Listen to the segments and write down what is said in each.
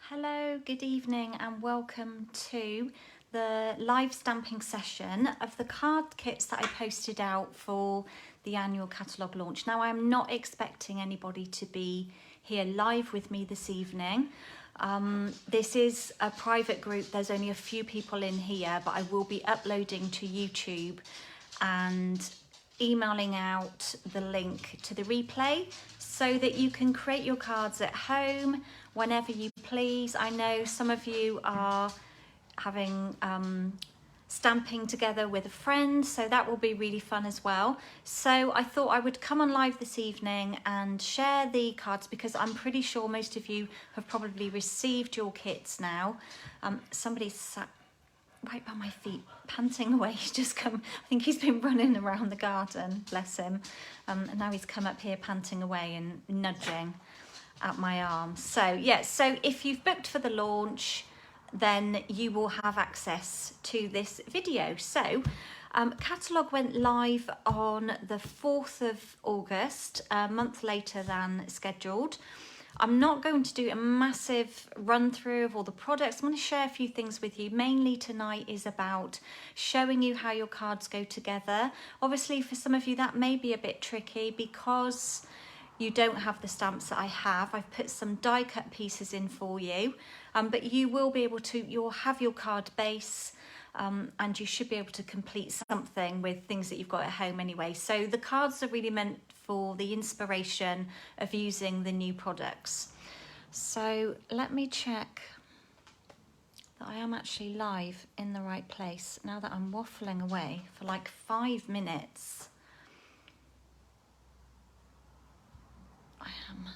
Hello, good evening and welcome to the live stamping session of the card kits that I posted out for the annual catalogue launch. Now, I'm not expecting anybody to be here live with me this evening. This is a private group. There's only a few people in here, but I will be uploading to YouTube and emailing out the link to the replay so that you can create your cards at home whenever you please. I know some of you are having stamping together with a friend, so that will be really fun as well. So I thought I would come on live this evening and share the cards because I'm pretty sure most of you have probably received your kits now. Somebody's sat right by my feet, panting away. He's just come, I think he's been running around the garden, bless him. And now he's come up here panting away and nudging at my arm. So yeah, so if you've booked for the launch, then you will have access to this video. So Catalogue went live on the 4th of August, a month later than scheduled. I'm not going to do a massive run through of all the products. I'm going to share a few things with you. Mainly tonight is about showing you how your cards go together. Obviously for some of you that may be a bit tricky because you don't have the stamps that I have. I've put some die cut pieces in for you, but you will be able to, you'll have your card base and you should be able to complete something with things that you've got at home anyway. So the cards are really meant for the inspiration of using the new products. So let me check that I am actually live in the right place now that I'm waffling away for like 5 minutes. I am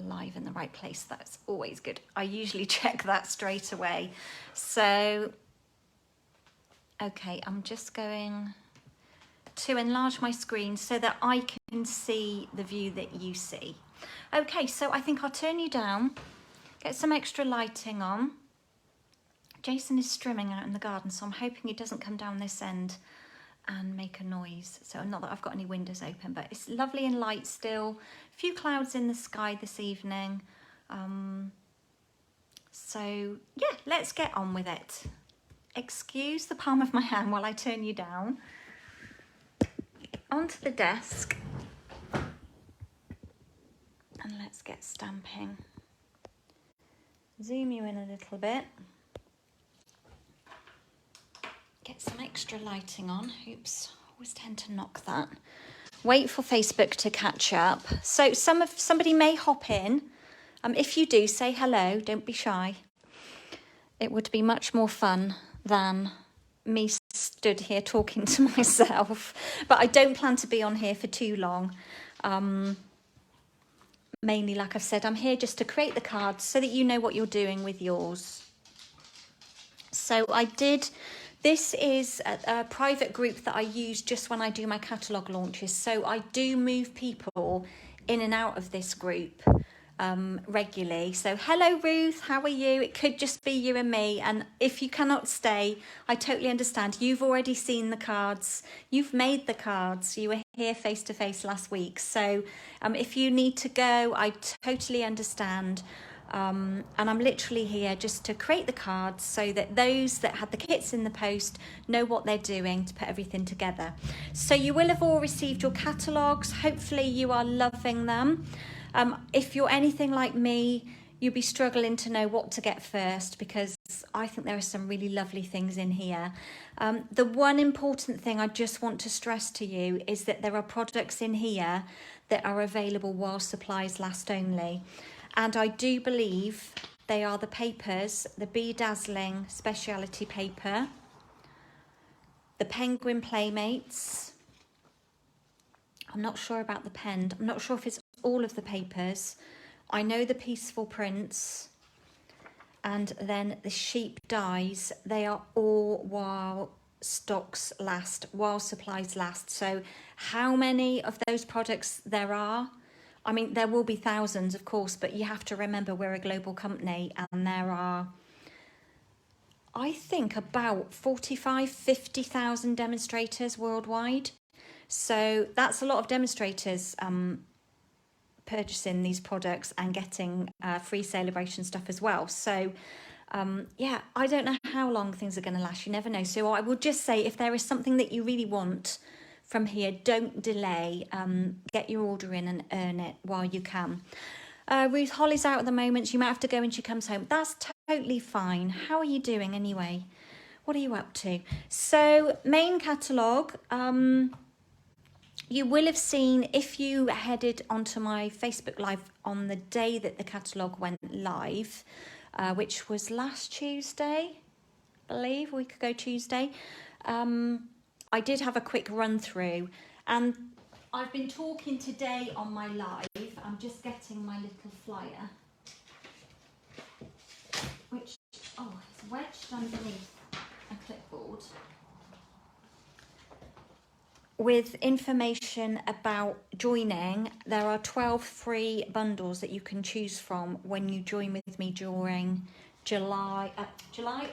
live in the right place. That's always good. I usually check that straight away. So, okay, I'm just going to enlarge my screen so that I can see the view that you see. Okay, so I think I'll turn you down, get some extra lighting on. Jason is strimming out in the garden, so I'm hoping he doesn't come down this end and make a noise. So not that I've got any windows open, but it's lovely and light still. A few clouds in the sky this evening. So yeah, let's get on with it. Excuse the palm of my hand while I turn you down. Onto the desk. And let's get stamping. Zoom you in a little bit. Get some extra lighting on. Oops, always tend to knock that. Wait for Facebook to catch up. So somebody may hop in. If you do, say hello, don't be shy. It would be much more fun than me stood here talking to myself. But I don't plan to be on here for too long. Mainly, like I've said, I'm here just to create the cards so that you know what you're doing with yours. So this is a private group that I use just when I do my catalogue launches. So I do move people in and out of this group regularly. So hello Ruth, how are you? It could just be you and me, and if you cannot stay, I totally understand. You've already seen the cards, you've made the cards, you were here face to face last week. So if you need to go, I totally understand. And I'm literally here just to create the cards so that those that had the kits in the post know what they're doing to put everything together. So you will have all received your catalogues. Hopefully you are loving them. If you're anything like me, you'll be struggling to know what to get first because I think there are some really lovely things in here. The one important thing I just want to stress to you is that there are products in here that are available while supplies last only. And I do believe they are the papers, the Bedazzling Speciality Paper, the Penguin Playmates. I'm not sure about the pen. I'm not sure if it's all of the papers. I know the Peaceful Prints and then the Sheep Dies. They are all while stocks last, while supplies last. So how many of those products there are? I mean, there will be thousands, of course, but you have to remember we're a global company and there are, I think, about 50,000 demonstrators worldwide. So that's a lot of demonstrators purchasing these products and getting free celebration stuff as well. So yeah, I don't know how long things are going to last. You never know. So I would just say, if there is something that you really want from here, don't delay. Get your order in and earn it while you can. Ruth, Holly's out at the moment. She might have to go when she comes home. That's totally fine. How are you doing anyway? What are you up to? So main catalogue. You will have seen, if you headed onto my Facebook Live on the day that the catalogue went live, which was last Tuesday, I believe, a week ago Tuesday. I did have a quick run through, and I've been talking today on my live. I'm just getting my little flyer, which, oh, it's wedged underneath a clipboard, with information about joining. There are 12 free bundles that you can choose from when you join with me during July,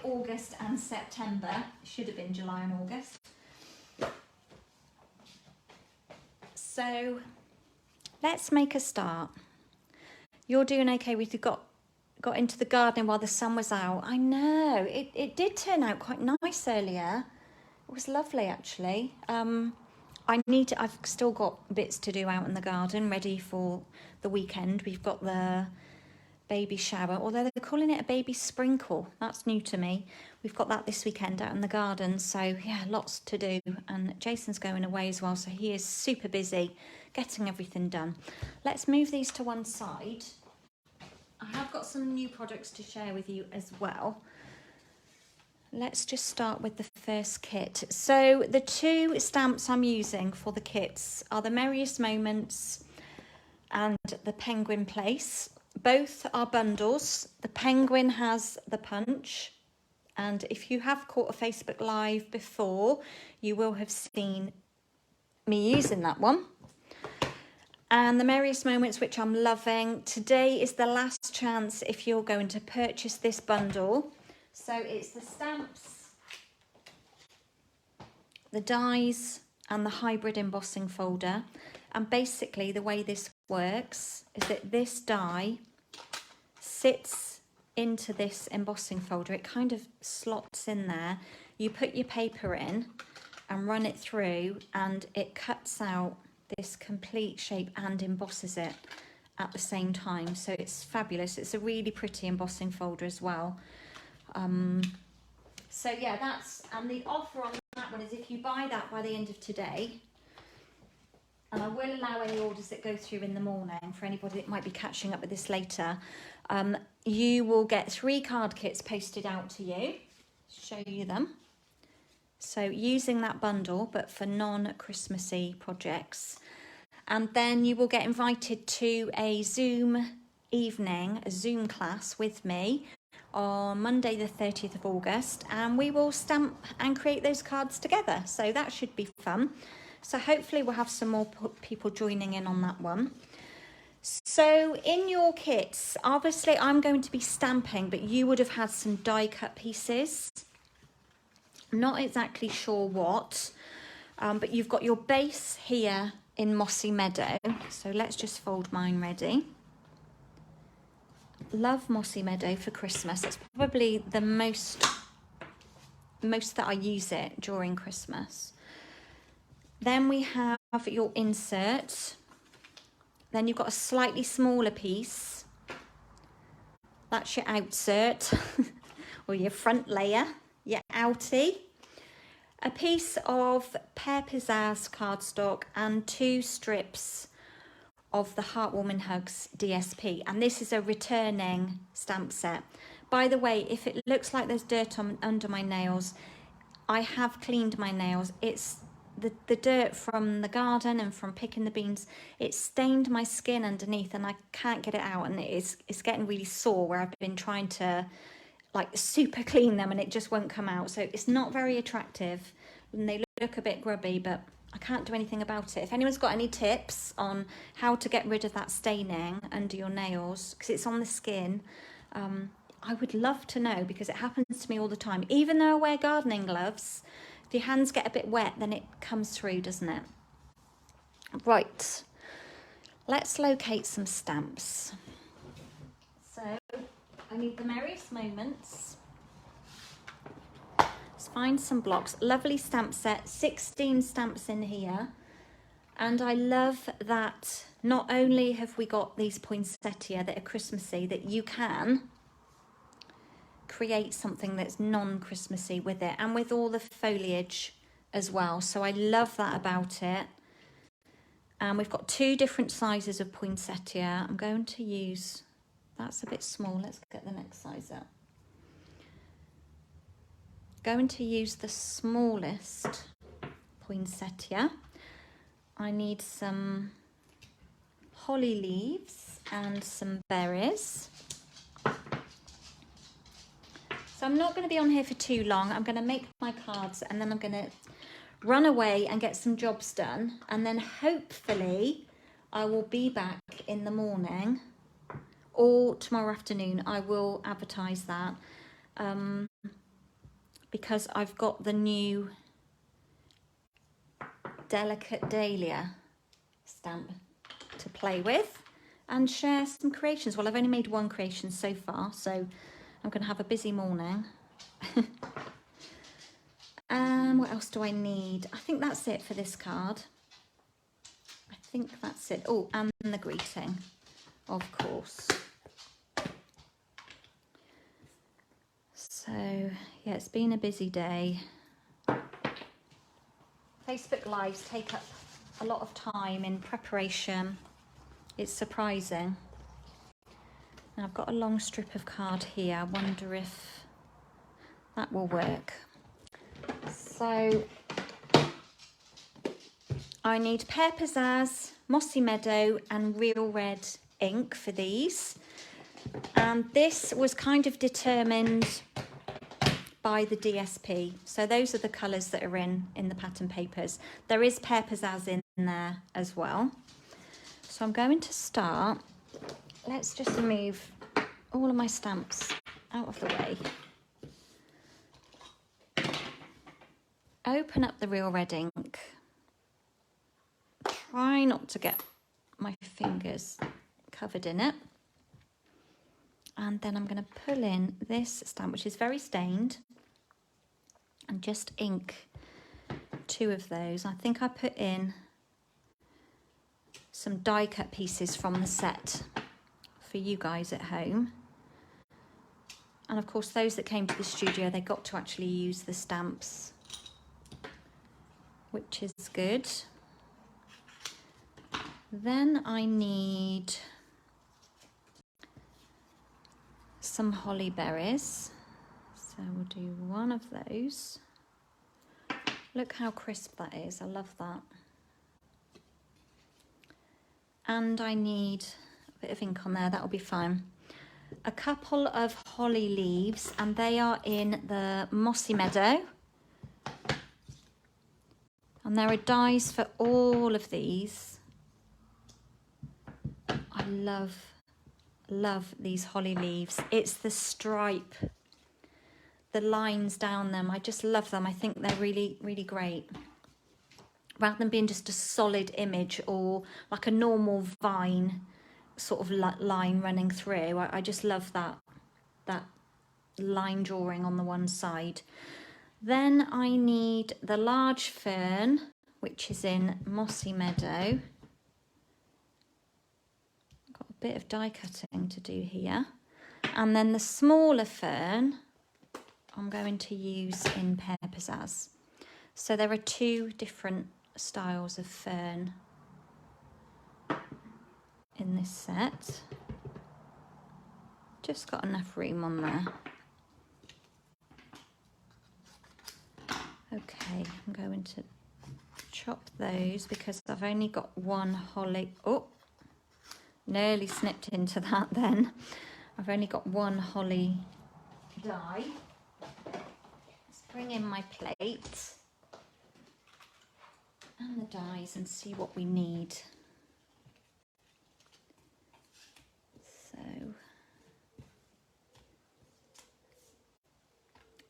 August and September. Should have been July and August. So let's make a start. You're doing okay. We got into the garden while the sun was out. I know, it did turn out quite nice earlier. It was lovely, actually. I've still got bits to do out in the garden, ready for the weekend. We've got the baby shower, although they're calling it a baby sprinkle. That's new to me. We've got that this weekend out in the garden. So yeah, lots to do. And Jason's going away as well, so he is super busy getting everything done. Let's move these to one side. I have got some new products to share with you as well. Let's just start with the first kit. So the two stamps I'm using for the kits are the Merriest Moments and the Penguin Place. Both are bundles. The Penguin has the punch, and if you have caught a Facebook Live before, you will have seen me using that one. And the Merriest Moments, which I'm loving. Today is the last chance if you're going to purchase this bundle. So it's the stamps, the dies, and the hybrid embossing folder. And basically the way this works is that this die sits into this embossing folder. It kind of slots in there. You put your paper in and run it through, and it cuts out this complete shape and embosses it at the same time. So it's fabulous. It's a really pretty embossing folder as well. So yeah, and the offer on that one is, if you buy that by the end of today, and I will allow any orders that go through in the morning for anybody that might be catching up with this later, you will get 3 card kits posted out to you. Show you them. So using that bundle, but for non-Christmassy projects. And then you will get invited to a Zoom evening, a Zoom class with me on Monday the 30th of August, and we will stamp and create those cards together. So that should be fun. So hopefully we'll have some more people joining in on that one. So in your kits, obviously I'm going to be stamping, but you would have had some die cut pieces. Not exactly sure what, but you've got your base here in Mossy Meadow. So let's just fold mine ready. Love Mossy Meadow for Christmas. It's probably the most that I use it during Christmas. Then we have your insert. Then you've got a slightly smaller piece. That's your outsert or your front layer, your outie. A piece of Pear Pizzazz cardstock and 2 strips of the Heartwarming Hugs DSP, and this is a returning stamp set. By the way, if it looks like there's dirt under my nails, I have cleaned my nails. It's the dirt from the garden and from picking the beans. It stained my skin underneath, and I can't get it out, and it's getting really sore where I've been trying to like super clean them and it just won't come out. So it's not very attractive, and they look a bit grubby, but I can't do anything about it. If anyone's got any tips on how to get rid of that staining under your nails, because it's on the skin, I would love to know, because it happens to me all the time. Even though I wear gardening gloves, if your hands get a bit wet, then it comes through, doesn't it? Right. Let's locate some stamps. So I need the merriest moments. Let's find some blocks. Lovely stamp set, 16 stamps in here. And I love that not only have we got these poinsettia that are Christmassy, that you can create something that's non-Christmassy with it, and with all the foliage as well. So I love that about it. And we've got 2 different sizes of poinsettia. I'm going to use, that's a bit small. Let's get the next size up. Going to use the smallest poinsettia. I need some holly leaves and some berries. So I'm not going to be on here for too long. I'm going to make my cards and then I'm going to run away and get some jobs done. And then hopefully I will be back in the morning or tomorrow afternoon. I will advertise that because I've got the new Delicate Dahlia stamp to play with and share some creations. Well, I've only made 1 creation so far, so I'm going to have a busy morning. What else do I need? I think that's it for this card. I think that's it. Oh, and the greeting, of course. So, yeah, it's been a busy day. Facebook Lives take up a lot of time in preparation. It's surprising. Now I've got a long strip of card here. I wonder if that will work. So I need Pear Pizzazz, Mossy Meadow and Real Red ink for these. And this was kind of determined by the DSP. So those are the colours that are in the pattern papers. There is Pear Pizzazz in there as well. So I'm going to start. Let's just move all of my stamps out of the way. Open up the Real Red ink. Try not to get my fingers covered in it. And then I'm going to pull in this stamp, which is very stained, and just ink 2 of those. I think I put in some die cut pieces from the set for you guys at home. And of course, those that came to the studio, they got to actually use the stamps, which is good. Then I need some holly berries. So we'll do 1 of those. Look how crisp that is. I love that. And I need a bit of ink on there. That'll be fine. A couple of holly leaves, and they are in the Mossy Meadow. And there are dies for all of these. I love these holly leaves. It's the stripe, the lines down them. I just love them. I think they're really, really great. Rather than being just a solid image or like a normal vine sort of line running through, I just love that line drawing on the one side. Then I need the large fern, which is in Mossy Meadow. Got a bit of die cutting to do here. And then the smaller fern, I'm going to use in Pear Pizzazz. So there are 2 different styles of fern in this set. Just got enough room on there. Okay, I'm going to chop those because I've only got 1 holly. Oh, nearly snipped into that then. I've only got 1 holly die. Let's bring in my plate and the dies and see what we need. So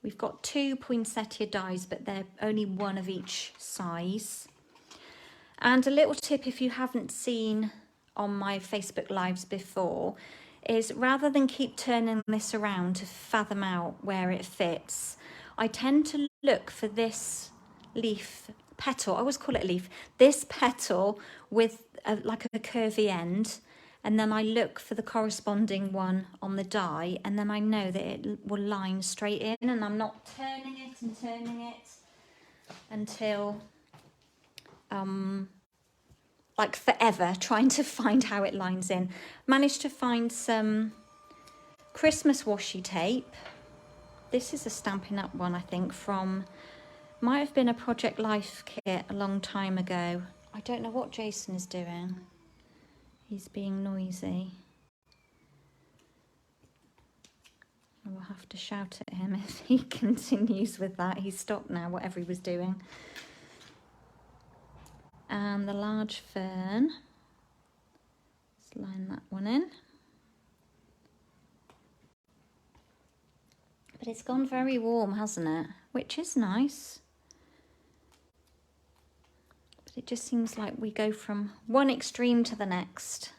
we've got 2 poinsettia dies, but they're only 1 of each size. And a little tip, if you haven't seen on my Facebook Lives before, is rather than keep turning this around to fathom out where it fits, I tend to look for this leaf petal, I always call it a leaf, this petal with like a curvy end, and then I look for the corresponding one on the die, and then I know that it will line straight in, and I'm not turning it and turning it until like forever trying to find how it lines in. Managed to find some Christmas washi tape. This is a Stampin' Up one, I think, from, might have been a Project Life kit a long time ago. I don't know what Jason is doing. He's being noisy. I will have to shout at him if he continues with that. He's stopped now, whatever he was doing. And the large fern. Let's line that one in. But it's gone very warm, hasn't it? Which is nice. But it just seems like we go from one extreme to the next.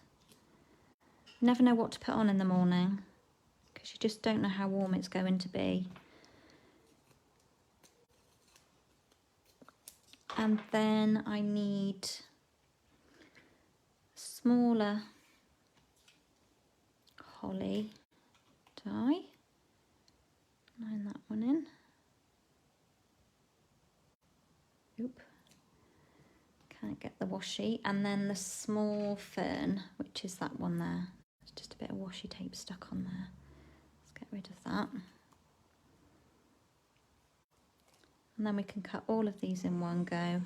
Never know what to put on in the morning, because you just don't know how warm it's going to be. And then I need smaller holly die. Line that one in. Oop. Can't get the washi. And then the small fern, which is that one there. There's just a bit of washi tape stuck on there. Let's get rid of that. And then we can cut all of these in one go.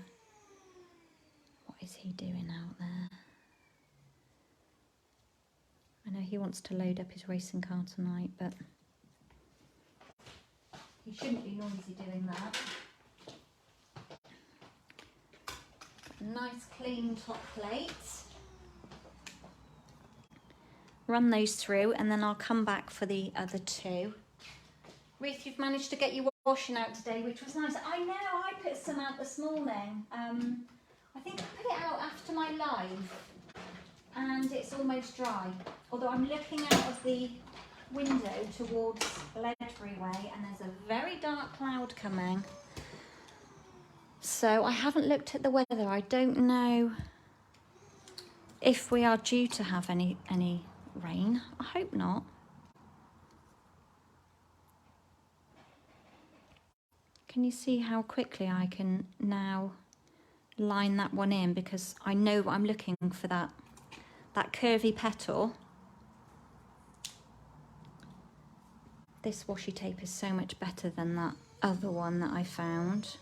What is he doing out there? I know he wants to load up his racing car tonight, but he shouldn't be noisy doing that. Got a nice clean top plate. Run those through and then I'll come back for the other two. Ruth, you've managed to get your washing out today, which was nice. I know, I put some out this morning. I think I put it out after my live and it's almost dry. Although I'm looking out of the window towards Ledbury Way and there's a very dark cloud coming. So I haven't looked at the weather. I don't know if we are due to have any rain. I hope not. Can you see how quickly I can now line that one in, because I know I'm looking for that curvy petal. This washi tape is so much better than that other one that I found.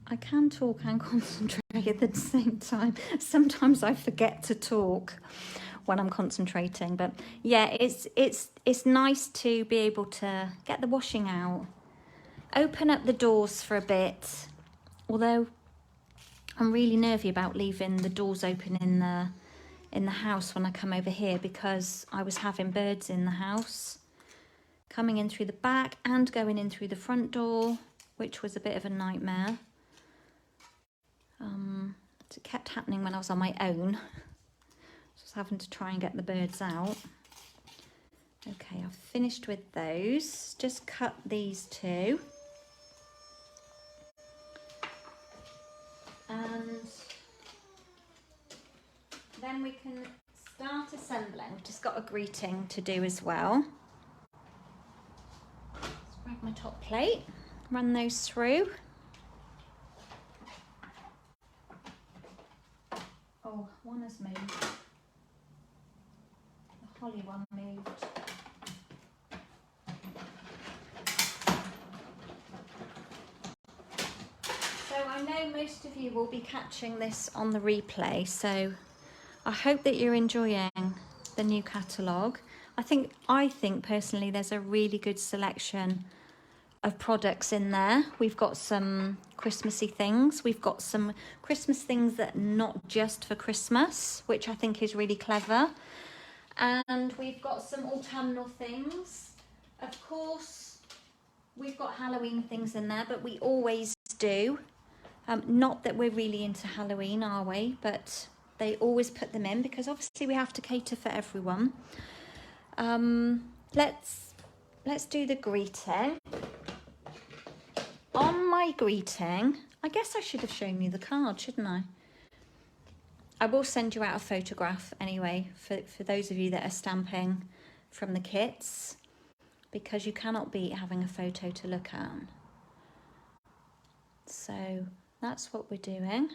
I can talk and concentrate at the same time. Sometimes I forget to talk when I'm concentrating, but yeah, it's nice to be able to get the washing out, open up the doors for a bit, although I'm really nervy about leaving the doors open in the house when I come over here, because I was having birds in the house coming in through the back and going in through the front door, which was a bit of a nightmare. It kept happening when I was on my own. Just having to try and get the birds out. Okay, I've finished with those. Just cut these two. And then we can start assembling. We've just got a greeting to do as well. Let's grab my top plate, run those through. Oh, one has moved. The holly one moved. So I know most of you will be catching this on the replay, so I hope that you're enjoying the new catalogue. I think personally there's a really good selection of products in there. We've got some Christmassy things. We've got some Christmas things that are not just for Christmas, which I think is really clever. And we've got some autumnal things. Of course, we've got Halloween things in there, but we always do. Not that we're really into Halloween, are we? But they always put them in because obviously we have to cater for everyone. Let's do the greeting. On my greeting, I guess I should have shown you the card, shouldn't I? I will send you out a photograph anyway for those of you that are stamping from the kits, because you cannot beat having a photo to look at. So that's what we're doing.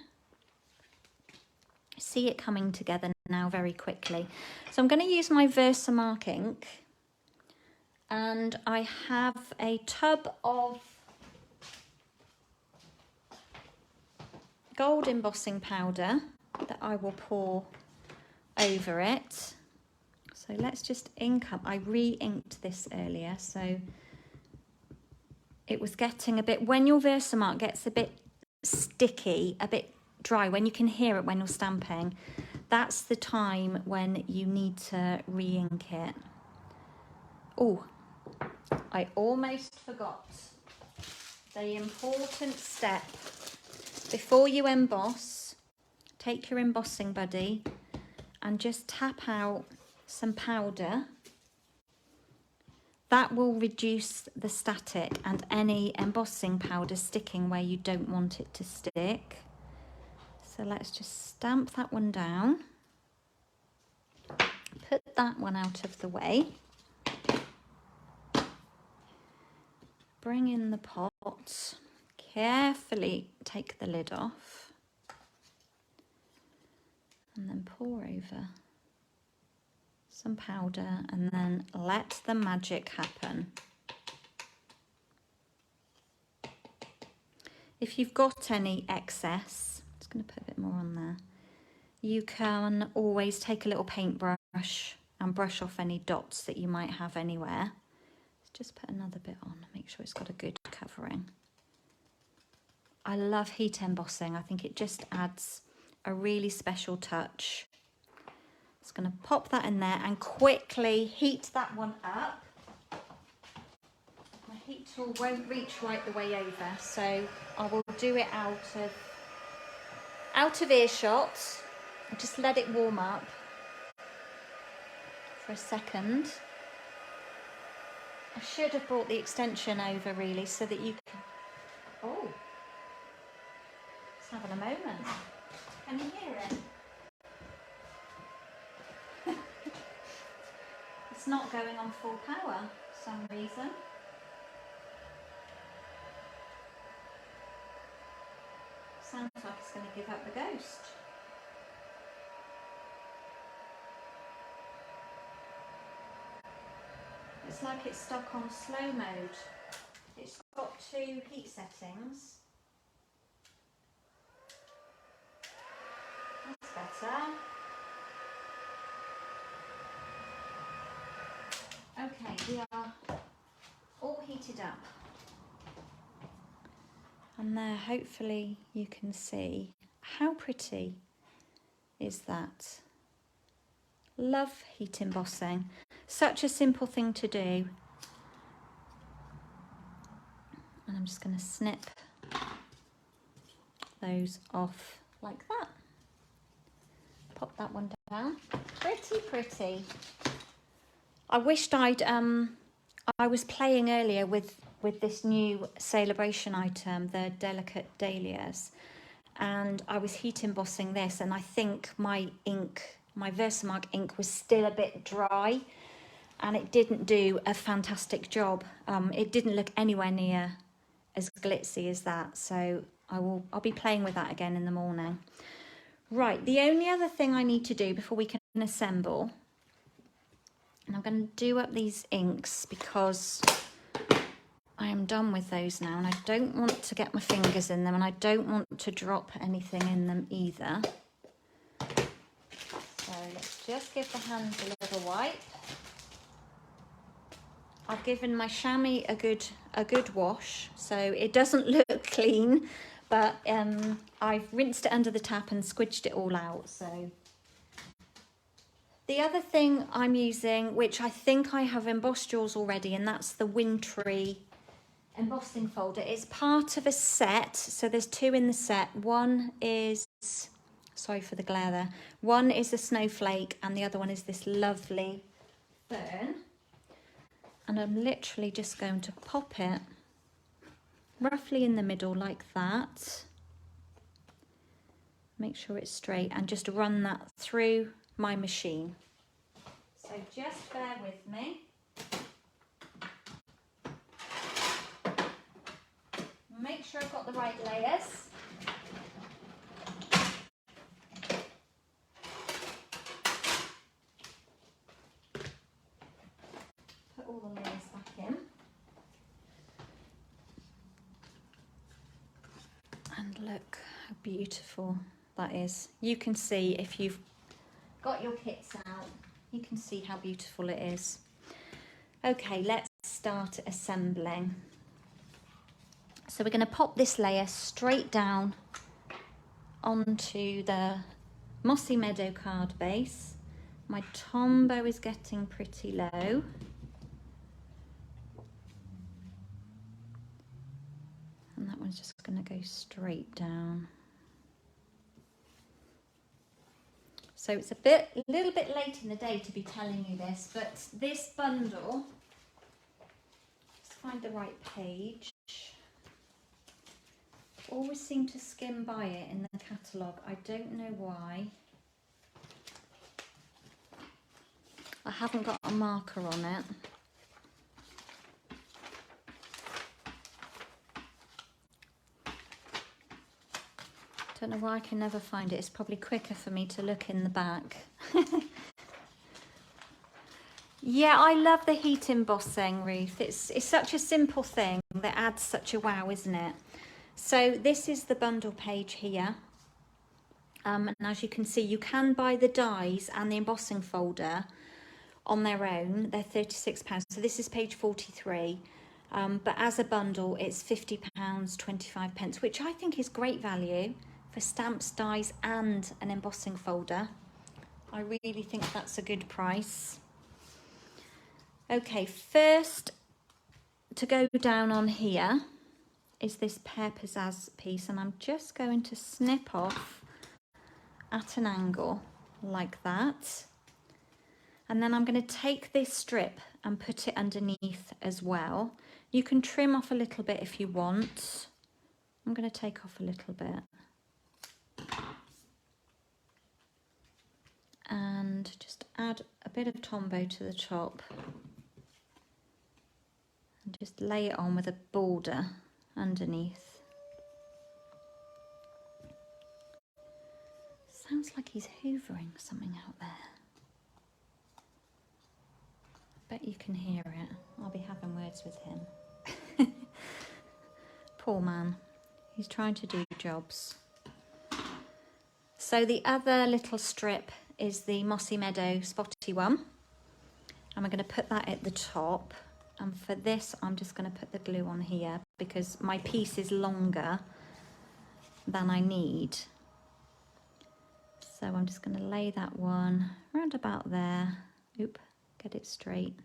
See it coming together now very quickly. So I'm going to use my Versamark ink, and I have a tub of gold embossing powder that I will pour over it. So let's just ink up. I re-inked this earlier, so it was getting a bit, when your Versamark gets a bit sticky, a bit dry, when you can hear it when you're stamping, that's the time when you need to re-ink it. Oh, I almost forgot the important step. Before you emboss, take your embossing buddy and just tap out some powder. That will reduce the static and any embossing powder sticking where you don't want it to stick. So let's just stamp that one down. Put that one out of the way. Bring in the pot. Carefully take the lid off. And then pour over some powder and then let the magic happen. If you've got any excess, I'm just going to put a bit more on there, you can always take a little paintbrush and brush off any dots that you might have anywhere. Let's just put another bit on, make sure it's got a good covering. I love heat embossing. I think it just adds a really special touch. Just going to pop that in there and quickly heat that one up. My heat tool won't reach right the way over, so I will do it out of earshot. Just let it warm up for a second. I should have brought the extension over really so that you can... Oh, it's having a moment. Can you hear it? It's not going on full power for some reason. Sounds like it's going to give up the ghost. It's like it's stuck on slow mode. It's got 2 heat settings. That's better. Okay, we are all heated up. And there, hopefully you can see how pretty is that. Love heat embossing. Such a simple thing to do. And I'm just going to snip those off like that. Pop that one down. Pretty, pretty. I wished I was playing earlier with this new celebration item, the Delicate Dahlias, and I was heat embossing this, and I think my ink, my Versamark ink, was still a bit dry, and it didn't do a fantastic job. It didn't look anywhere near as glitzy as that, so I'll be playing with that again in the morning. Right, the only other thing I need to do before we can assemble, and I'm going to do up these inks because I am done with those now, and I don't want to get my fingers in them, and I don't want to drop anything in them either. So let's just give the hands a little wipe. I've given my chamois a good wash, so it doesn't look clean, but I've rinsed it under the tap and squidged it all out. So the other thing I'm using, which I think I have embossed yours already, and that's the wintry embossing folder. It's part of a set, so there's two in the set. One is, sorry for the glare there, one is a snowflake and the other one is this lovely fern. And I'm literally just going to pop it roughly in the middle like that. Make sure it's straight and just run that through my machine. So just bear with me. Make sure I've got the right layers. Put all the layers back in. And look how beautiful that is. You can see if you've got your kits out, you can see how beautiful it is. Okay, let's start assembling. So we're going to pop this layer straight down onto the Mossy Meadow card base. My Tombow is getting pretty low. And that one's just going to go straight down. So it's a little bit late in the day to be telling you this, but this bundle, let's find the right page. Always seem to skim by it in the catalogue. I don't know why. I haven't got a marker on it. Don't know why I can never find it. It's probably quicker for me to look in the back. Yeah, I love the heat embossing, Ruth. It's such a simple thing that adds such a wow, isn't it? So this is the bundle page here. And as you can see, you can buy the dies and the embossing folder on their own. They're £36. So this is page 43. But as a bundle, it's £50, 25 pence, which I think is great value for stamps, dies and an embossing folder. I really think that's a good price. Okay, first to go down on here is this Pear Pizzazz piece, and I'm just going to snip off at an angle like that. And then I'm going to take this strip and put it underneath as well. You can trim off a little bit if you want. I'm going to take off a little bit. And just add a bit of Tombow to the top. And just lay it on with a border underneath. Sounds like he's hoovering something out there. Bet you can hear it. I'll be having words with him. Poor man. He's trying to do jobs. So the other little strip is the Mossy Meadow spotty one. And we're going to put that at the top. And for this, I'm just going to put the glue on here because my piece is longer than I need. So I'm just going to lay that one around about there. Oop, get it straight.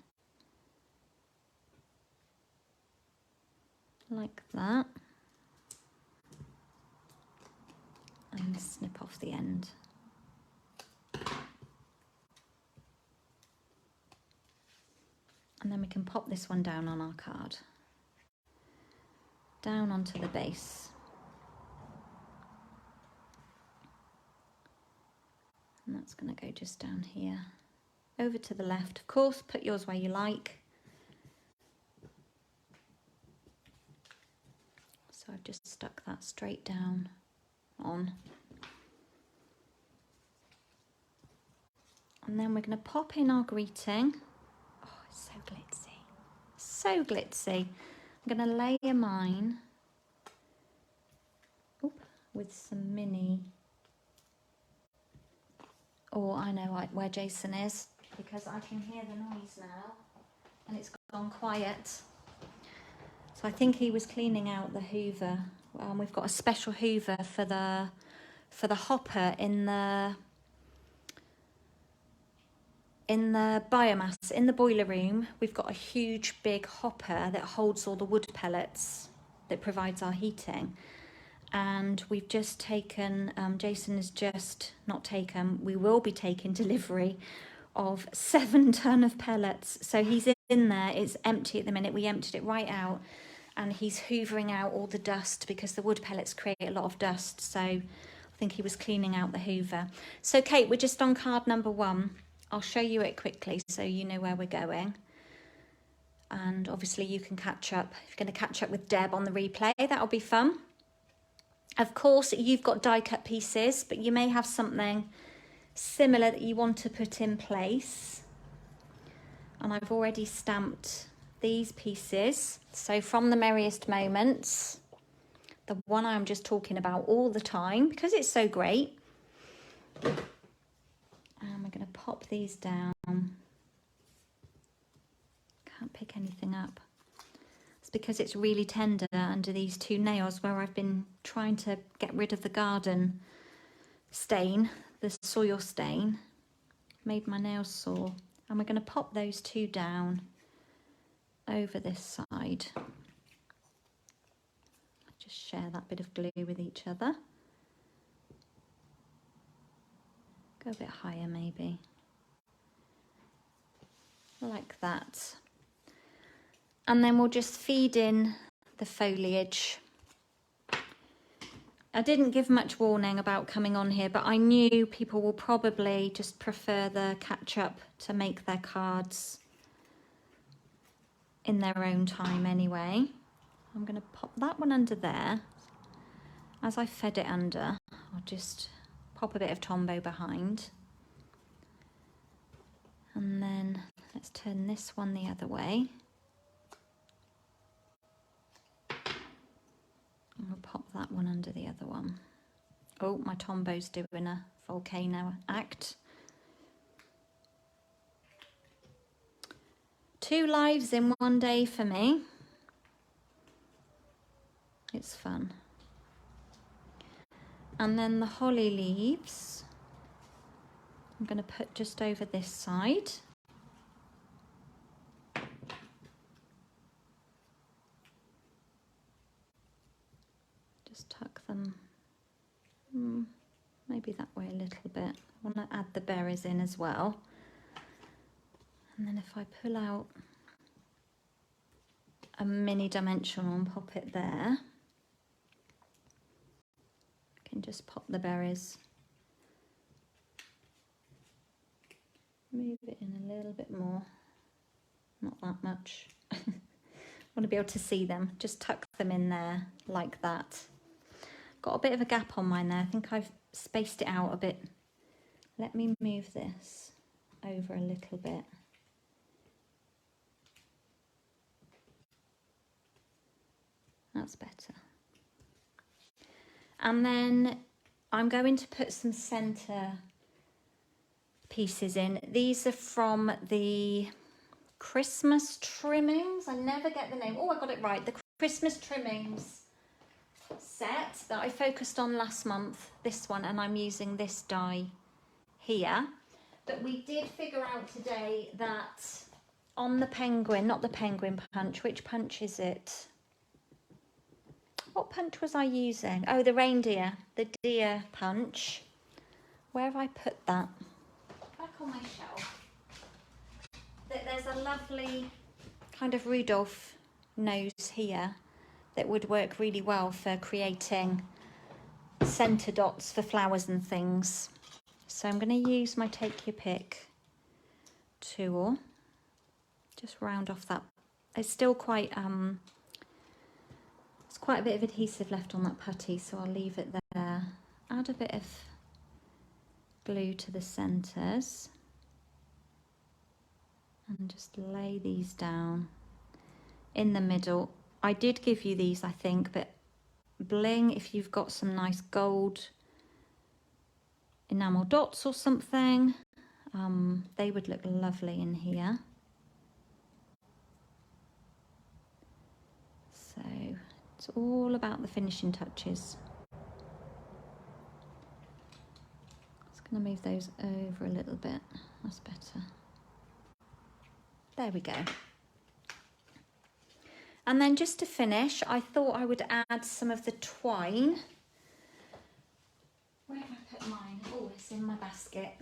Like that. And snip off the end. And then we can pop this one down on our card. Down onto the base. And that's going to go just down here. Over to the left. Of course, put yours where you like. So I've just stuck that straight down on. And then we're going to pop in our greeting. Oh, it's so glitzy. So glitzy. I'm going to layer mine with some mini. Oh, I know where Jason is because I can hear the noise now and it's gone quiet. So I think he was cleaning out the hoover. We've got a special hoover for the hopper in in the biomass, in the boiler room, we've got a huge big hopper that holds all the wood pellets that provides our heating. And we've just taken, Jason has just not taken, we will be taking delivery of 7 ton of pellets. So he's in there, it's empty at the minute. We emptied it right out, and he's hoovering out all the dust because the wood pellets create a lot of dust. So I think he was cleaning out the hoover. So Kate, we're just on card number 1. I'll show you it quickly so you know where we're going. And obviously you can catch up. If you're going to catch up with Deb on the replay, that'll be fun. Of course, you've got die cut pieces, but you may have something similar that you want to put in place. And I've already stamped these pieces. So from the Merriest Moments, the one I'm just talking about all the time because it's so great. And we're going to pop these down. Can't pick anything up. Because it's really tender under these 2 nails where I've been trying to get rid of the garden stain, the soil stain, made my nails sore. And we're going to pop those 2 down over this side. Just share that bit of glue with each other. Go a bit higher maybe. Like that. And then we'll just feed in the foliage. I didn't give much warning about coming on here, but I knew people will probably just prefer the catch-up to make their cards in their own time anyway. I'm going to pop that one under there. As I fed it under, I'll just pop a bit of Tombow behind. And then let's turn this one the other way. I'll pop that one under the other one. Oh, my Tombow's doing a volcano act. 2 lives in one day for me. It's fun. And then the holly leaves, I'm going to put just over this side. Just tuck them, maybe that way a little bit. I want to add the berries in as well. And then if I pull out a mini dimensional and pop it there, I can just pop the berries. Move it in a little bit more, not that much. I want to be able to see them. Just tuck them in there like that. Got a bit of a gap on mine there. I think I've spaced it out a bit. Let me move this over a little bit. That's better. And then I'm going to put some centre pieces in. These are from the Christmas trimmings. I never get the name. Oh, I got it right. The Christmas trimmings set that I focused on last month. This one, and I'm using this die here. But we did figure out today that on the penguin, not the penguin punch, which punch is it? What punch was I using? Oh, the reindeer, the deer punch. Where have I put that? Back on my shelf. There's a lovely kind of Rudolph nose here that would work really well for creating centre dots for flowers and things. So I'm going to use my Take Your Pick tool. Just round off that. It's still quite, there's quite a bit of adhesive left on that putty, so I'll leave it there. Add a bit of glue to the centres. And just lay these down in the middle. I did give you these, I think, but bling if you've got some nice gold enamel dots or something. They would look lovely in here. So it's all about the finishing touches. Just going to move those over a little bit. That's better. There we go. And then just to finish, I thought I would add some of the twine. Where have I put mine? Oh, it's in my basket.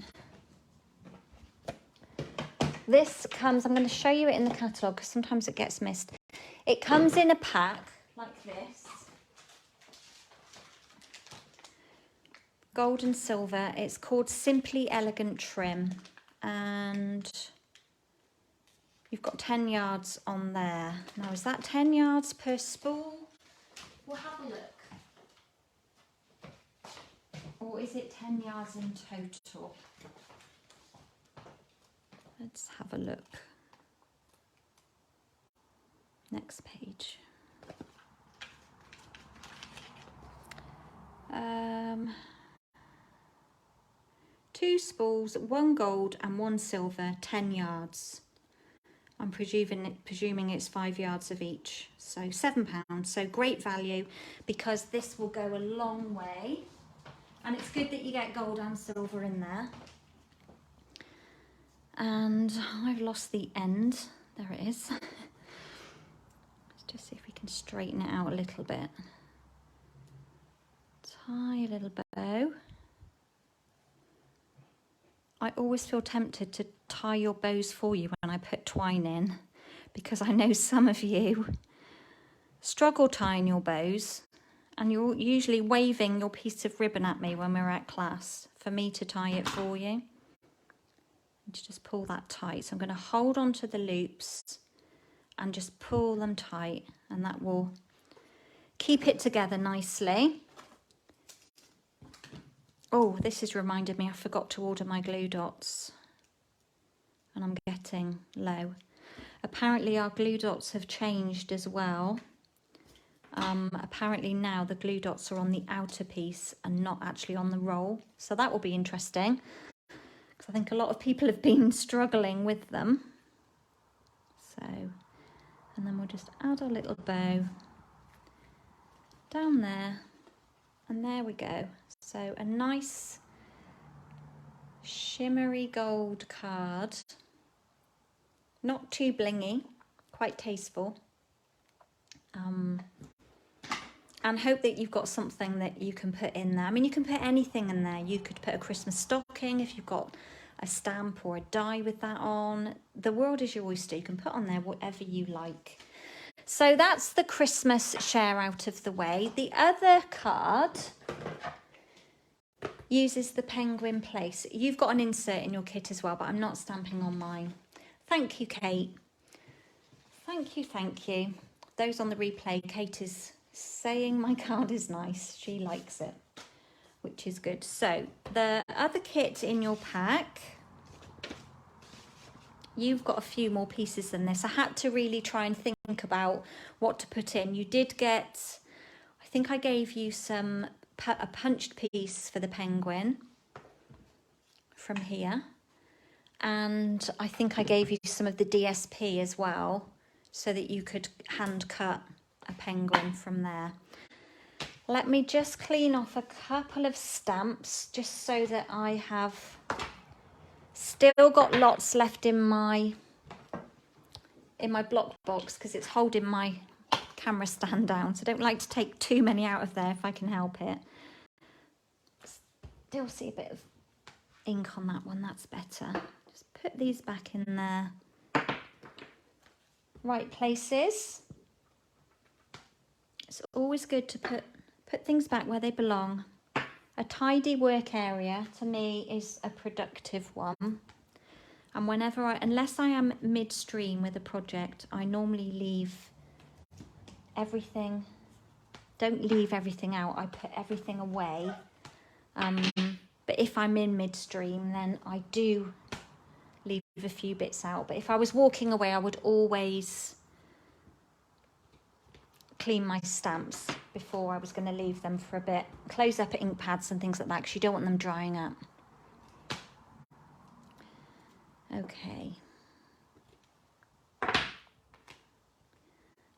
This comes, I'm going to show you it in the catalogue because sometimes it gets missed. It comes in a pack like this. Gold and silver. It's called Simply Elegant Trim. And you've got 10 yards on there. Now, is that 10 yards per spool? We'll have a look. Or is it 10 yards in total? Let's have a look. Next page. 2 spools, 1 gold and 1 silver, 10 yards. I'm presuming it's 5 yards of each, so £7. So great value because this will go a long way. And it's good that you get gold and silver in there. And I've lost the end. There it is. Let's just see if we can straighten it out a little bit. Tie a little bow. I always feel tempted to tie your bows for you when I put twine in, because I know some of you struggle tying your bows and you're usually waving your piece of ribbon at me when we're at class for me to tie it for you. And to just pull that tight. So I'm going to hold on to the loops and just pull them tight, and that will keep it together nicely. Oh, this has reminded me I forgot to order my glue dots and I'm getting low. Apparently our glue dots have changed as well. Apparently now the glue dots are on the outer piece and not actually on the roll. So that will be interesting because I think a lot of people have been struggling with them. So, and then we'll just add our little bow down there. And there we go. So a nice shimmery gold card. Not too blingy, quite tasteful. And hope that you've got something that you can put in there. I mean, you can put anything in there. You could put a Christmas stocking if you've got a stamp or a die with that on. The world is your oyster. You can put on there whatever you like. So that's the Christmas share out of the way. The other card uses the penguin place. You've got an insert in your kit as well, but I'm not stamping on mine. Thank you, Kate. Thank you, thank you. Those on the replay, Kate is saying my card is nice. She likes it, which is good. So the other kit in your pack, you've got a few more pieces than this. I had to really try and think about what to put in. You did get, I think I gave you a punched piece for the penguin from here. And I think I gave you some of the DSP as well, so that you could hand cut a penguin from there. Let me just clean off a couple of stamps just so that I have still got lots left in my block box because it's holding my camera stand down. So I don't like to take too many out of there if I can help it. Still see a bit of ink on that one, that's better. Just put these back in their right places. It's always good to put things back where they belong. A tidy work area to me is a productive one. And whenever unless I am midstream with a project, I normally leave everything, don't leave everything out, I put everything away. But if I'm in midstream, then I do leave a few bits out. But if I was walking away, I would always clean my stamps before I was going to leave them for a bit. Close up ink pads and things like that because you don't want them drying up. Okay.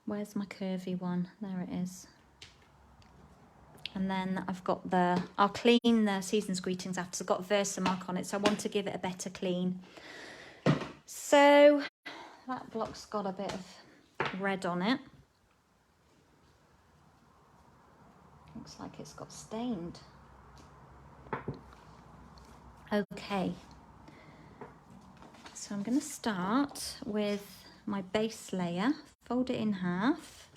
Where's my curvy one? There it is. And then I've got I'll clean the Season's Greetings after. I've got Versamark on it, so I want to give it a better clean. So That block's got a bit of red on it. Looks like it's got stained. Okay, so I'm going to start with my base layer, fold it in half.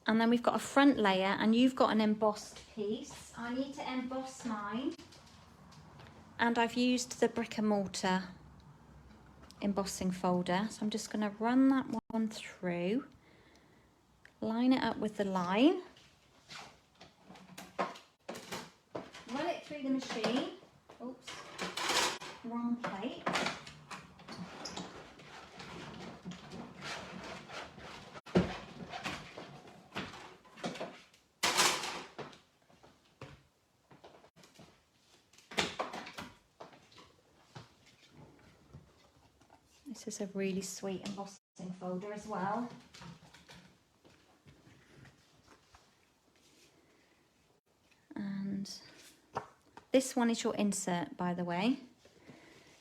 And then we've got a front layer, and you've got an embossed piece. I need to emboss mine. And I've used the brick and mortar embossing folder. So I'm just going to run that one through, line it up with the line, run it through the machine. Oops, wrong plate. This is a really sweet embossing folder as well. And this one is your insert, by the way.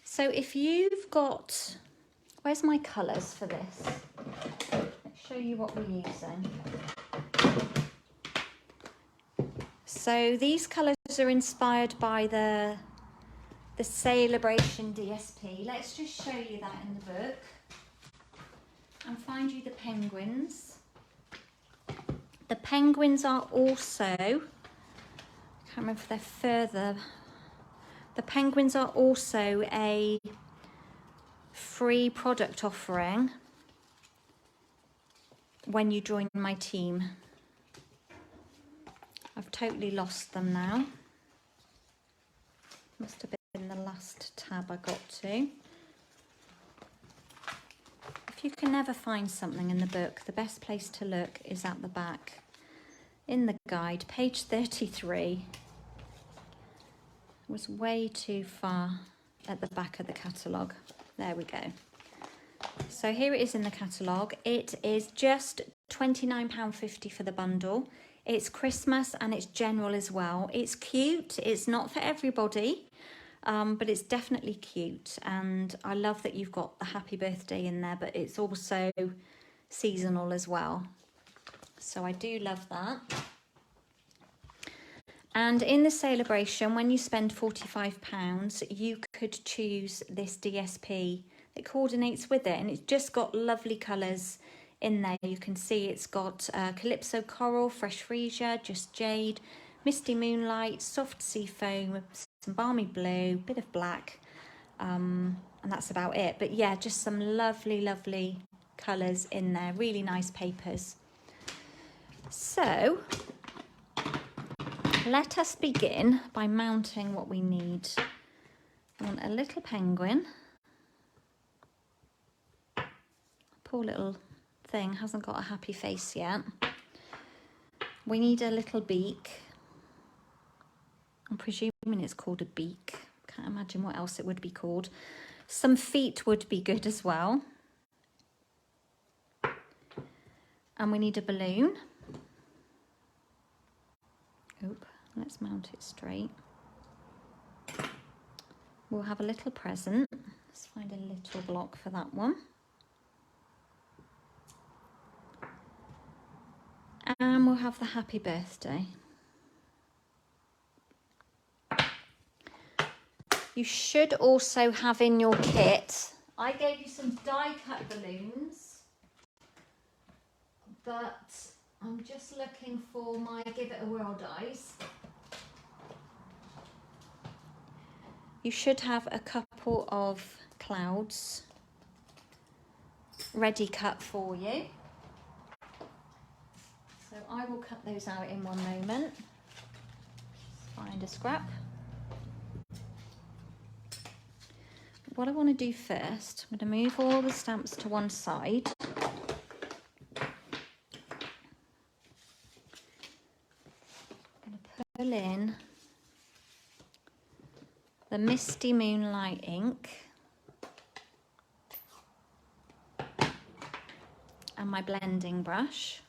So if you've got, where's my colours for this? Let's show you what we're using. So these colours are inspired by the Celebration DSP. Let's just show you that in the book and find you the penguins. The penguins are also, I can't remember if they're further, the penguins are also a free product offering when you join my team. I've totally lost them now. Must have been the last tab I got to. If you can never find something in the book, the best place to look is at the back in the guide, page 33. It was way too far at the back of the catalogue. There we go. So here it is in the catalogue. It is just £29.50 for the bundle. It's Christmas and it's general as well. It's cute. It's not for everybody. But it's definitely cute, and I love that you've got the happy birthday in there, but it's also seasonal as well. So I do love that. And in the celebration, when you spend £45, you could choose this DSP that coordinates with it, and it's just got lovely colours in there. You can see it's got Calypso Coral, Fresh Freesia, Just Jade, Misty Moonlight, Soft Sea Foam, some Balmy Blue, bit of black, and that's about it. But yeah, just some lovely, lovely colours in there, really nice papers. So let us begin by mounting what we need. I want a little penguin. Poor little thing, hasn't got a happy face yet. We need a little beak. I'm presuming it's called a beak. Can't imagine what else it would be called. Some feet would be good as well. And we need a balloon. Oop, let's mount it straight. We'll have a little present. Let's find a little block for that one. And we'll have the happy birthday. You should also have in your kit, I gave you some die cut balloons, but I'm just looking for my Give It a Whirl dies. You should have a couple of clouds ready cut for you. So I will cut those out in one moment. Find a scrap. What I want to do first, I'm going to move all the stamps to one side. I'm going to pull in the Misty Moonlight ink and my blending brush.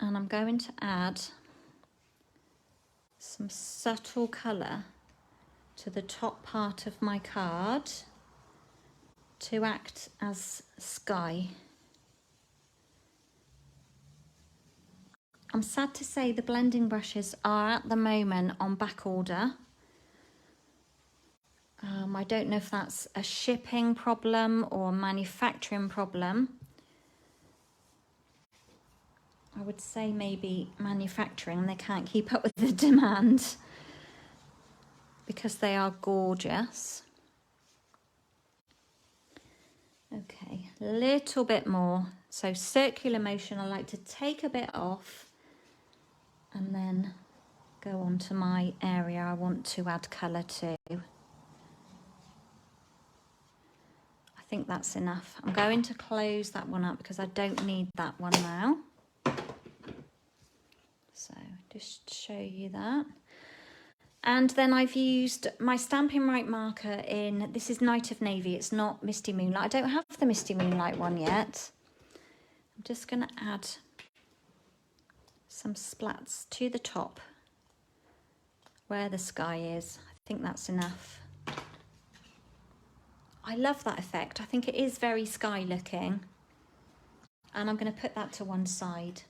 And I'm going to add some subtle colour to the top part of my card to act as sky. I'm sad to say the blending brushes are at the moment on back order. I don't know if that's a shipping problem or a manufacturing problem. I would say maybe manufacturing, they can't keep up with the demand because they are gorgeous. Okay, a little bit more. So circular motion, I like to take a bit off and then go on to my area I want to add colour to. I think that's enough. I'm going to close that one up because I don't need that one now. So just show you that. And then I've used my Stampin' Right marker in, this is Night of Navy, it's not Misty Moonlight. I don't have the Misty Moonlight one yet. I'm just going to add some splats to the top where the sky is. I think that's enough. I love that effect. I think it is very sky looking. And I'm going to put that to one side.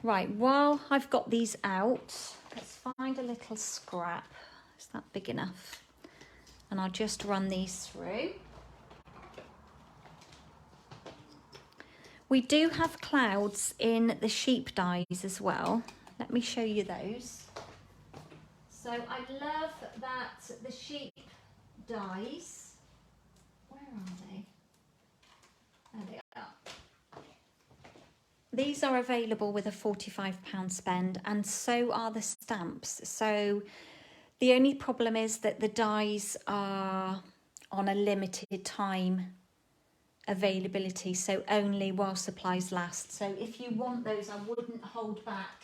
Right, while I've got these out, let's find a little scrap. Is that big enough? And I'll just run these through. We do have clouds in the sheep dies as well. Let me show you those. So I love that the sheep dies. Where are they? There they are. These are available with a £45 spend, and so are the stamps. So the only problem is that the dies are on a limited time availability, so only while supplies last. So if you want those, I wouldn't hold back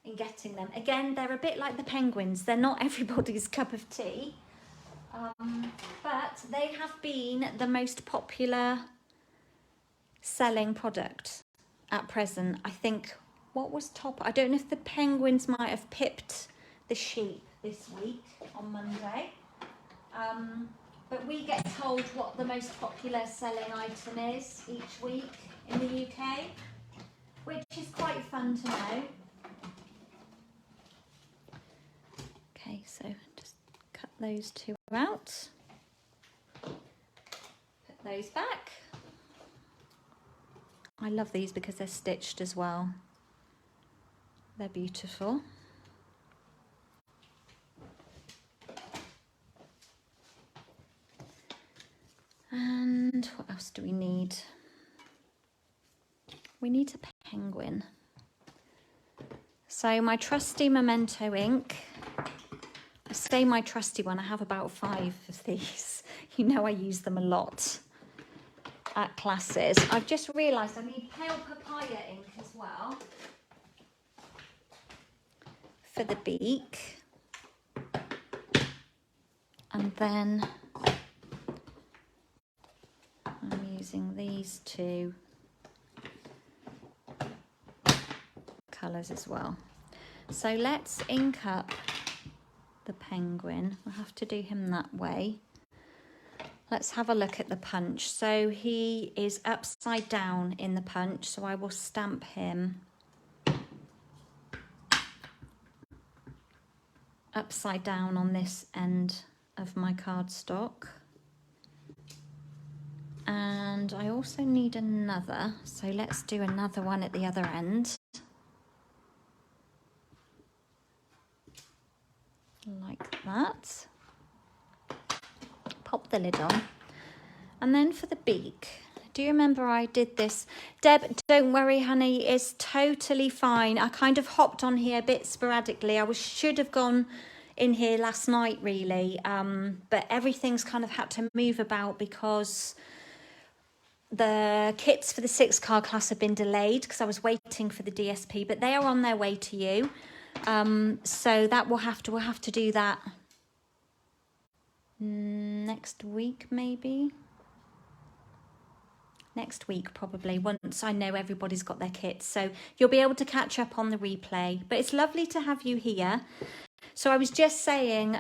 in getting them. Again, they're a bit like the penguins. They're not everybody's cup of tea, but they have been the most popular selling product at present. I think what was top, I don't know if the penguins might have pipped the sheep this week on Monday, but we get told what the most popular selling item is each week in the UK, which is quite fun to know. Okay, so just cut those two out, put those back. I love these because they're stitched as well. They're beautiful. And what else do we need? We need a penguin. So my trusty Memento ink. I say my trusty one, I have about 5 of these. You know I use them a lot at classes. I've just realised I need pale papaya ink as well for the beak. And then I'm using these two colours as well. So let's ink up the penguin. We'll have to do him that way. Let's have a look at the punch. So he is upside down in the punch, so I will stamp him upside down on this end of my cardstock. And I also need another, so let's do another one at the other end. Like that. Pop the lid on. And then for the beak, do you remember I did this? Deb, don't worry, honey, it's totally fine. I kind of hopped on here a bit sporadically. I should have gone in here last night, really, but everything's kind of had to move about because the kits for the 6 card class have been delayed because I was waiting for the DSP, but they are on their way to you. So that we'll have to do that next week, maybe. next week probably, once I know everybody's got their kits. So you'll be able to catch up on the replay. But it's lovely to have you here. So I was just saying,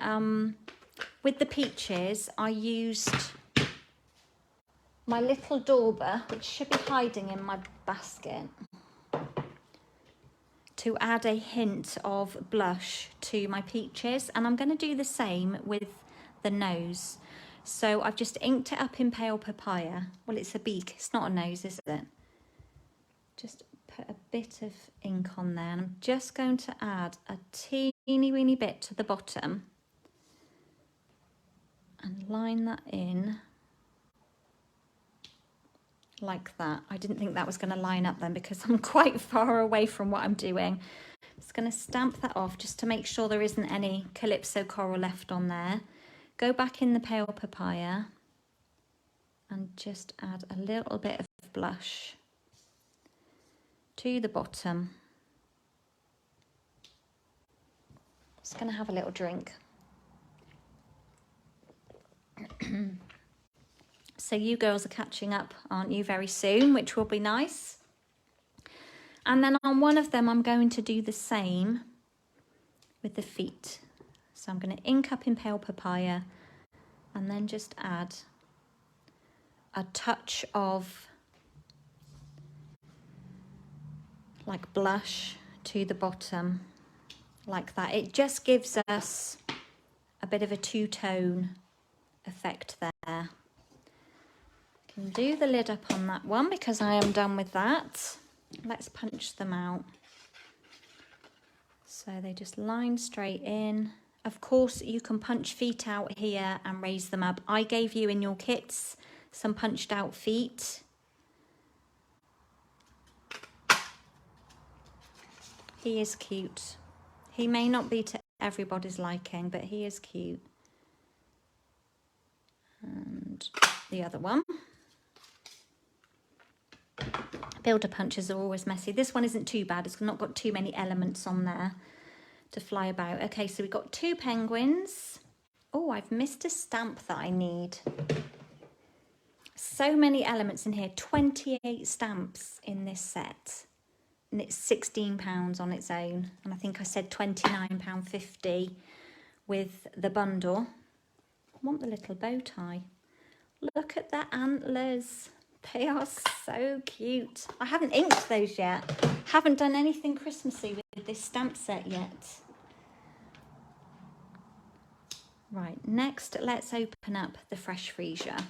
with the peaches, I used my little dauber, which should be hiding in my basket, to add a hint of blush to my peaches. And I'm going to do the same with the nose. So I've just inked it up in pale papaya. Well, it's a beak, it's not a nose, is it? Just put a bit of ink on there, and I'm just going to add a teeny weeny bit to the bottom and line that in like that. I didn't think that was going to line up then because I'm quite far away from what I'm doing. Just going to stamp that off just to make sure there isn't any Calypso coral left on there. Go back in the pale papaya and just add a little bit of blush to the bottom. Just going to have a little drink. So you girls are catching up, aren't you, very soon, which will be nice. And then on one of them, I'm going to do the same with the feet. So I'm going to ink up in pale papaya and then just add a touch of like blush to the bottom, like that. It just gives us a bit of a two-tone effect there. Can do the lid up on that one because I am done with that. Let's punch them out. So they just line straight in. Of course, you can punch feet out here and raise them up. I gave you in your kits some punched out feet. He is cute. He may not be to everybody's liking, but he is cute. And the other one. Builder punches are always messy. This one isn't too bad. It's not got too many elements on there to fly about. Okay, so we've got 2 penguins. Oh, I've missed a stamp that I need. So many elements in here. 28 stamps in this set. And it's £16 on its own. And I think I said £29.50 with the bundle. I want the little bow tie. Look at the antlers. They are so cute. I haven't inked those yet. Haven't done anything Christmassy with this stamp set yet. Right, next let's open up the fresh freesia.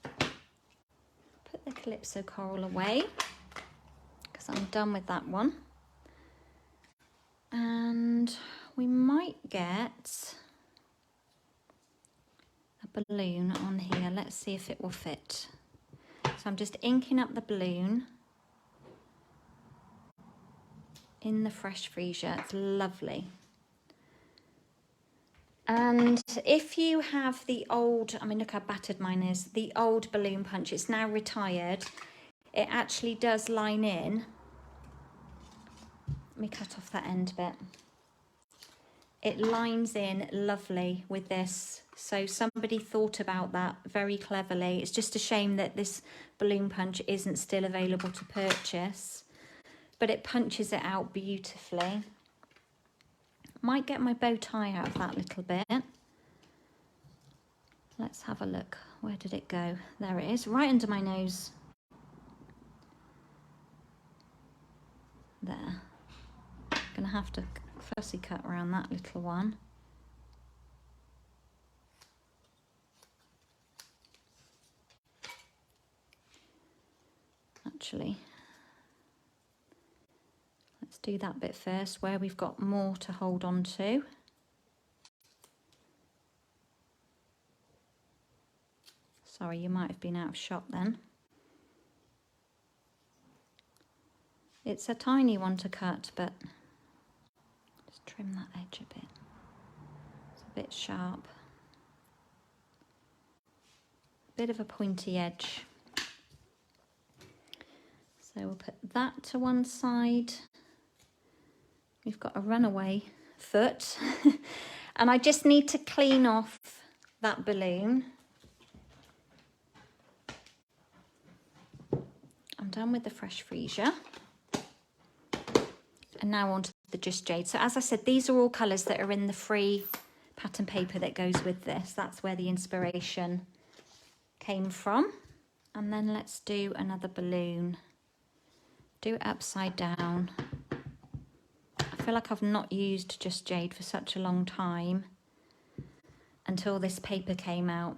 Put the Calypso coral away because I'm done with that one. And we might get a balloon on here. Let's see if it will fit. So I'm just inking up the balloon in the fresh freesia. It's lovely. And if you have the old, I mean, look how battered mine is, the old balloon punch, it's now retired. It actually does line in. Let me cut off that end bit. It lines in lovely with this. So somebody thought about that very cleverly. It's just a shame that this balloon punch isn't still available to purchase, but it punches it out beautifully. Might get my bow tie out of that little bit. Let's have a look. Where did it go? There it is, right under my nose. There. Gonna have to fussy cut around that little one. Actually, let's do that bit first where we've got more to hold on to. Sorry, you might have been out of shot then. It's a tiny one to cut, but just trim that edge a bit. It's a bit sharp. Bit of a pointy edge. So we'll put that to one side. We've got a runaway foot. And I just need to clean off that balloon. done with the fresh freesia. And now onto the Just Jade. So as I said, these are all colours that are in the free pattern paper that goes with this. That's where the inspiration came from. And then let's do another balloon. Do it upside down. I feel like I've not used Just Jade for such a long time until this paper came out.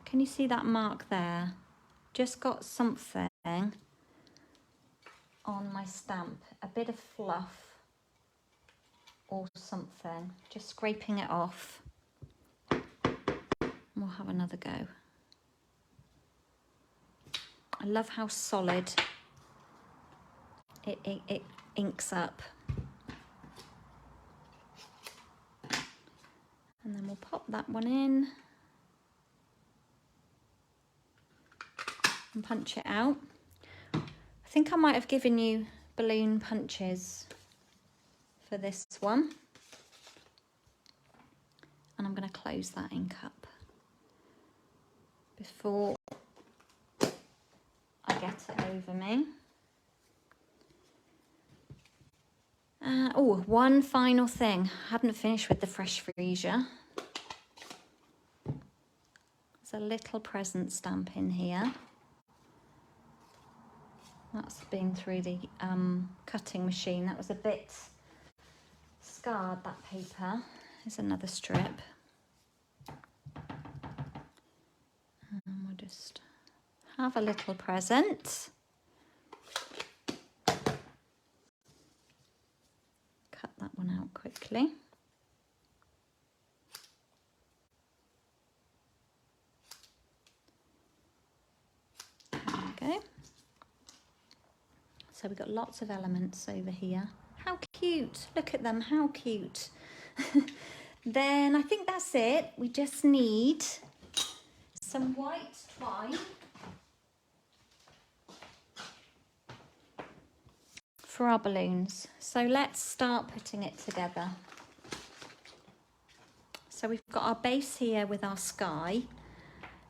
Can you see that mark there? Just got something on my stamp, a bit of fluff or something, just scraping it off. We'll have another go. I love how solid it inks up. And then we'll pop that one in and punch it out. I think I might have given you balloon punches for this one. And I'm going to close that ink up before I get it over me. Oh, one final thing. I hadn't finished with the fresh freesia. There's a little present stamp in here. That's been through the cutting machine. That was a bit scarred, that paper. There's another strip. And we'll just have a little present. Cut that one out quickly. There we go. So we've got lots of elements over here. How cute. Look at them, how cute. Then I think that's it. We just need some white twine for our balloons. So let's start putting it together. So we've got our base here with our sky,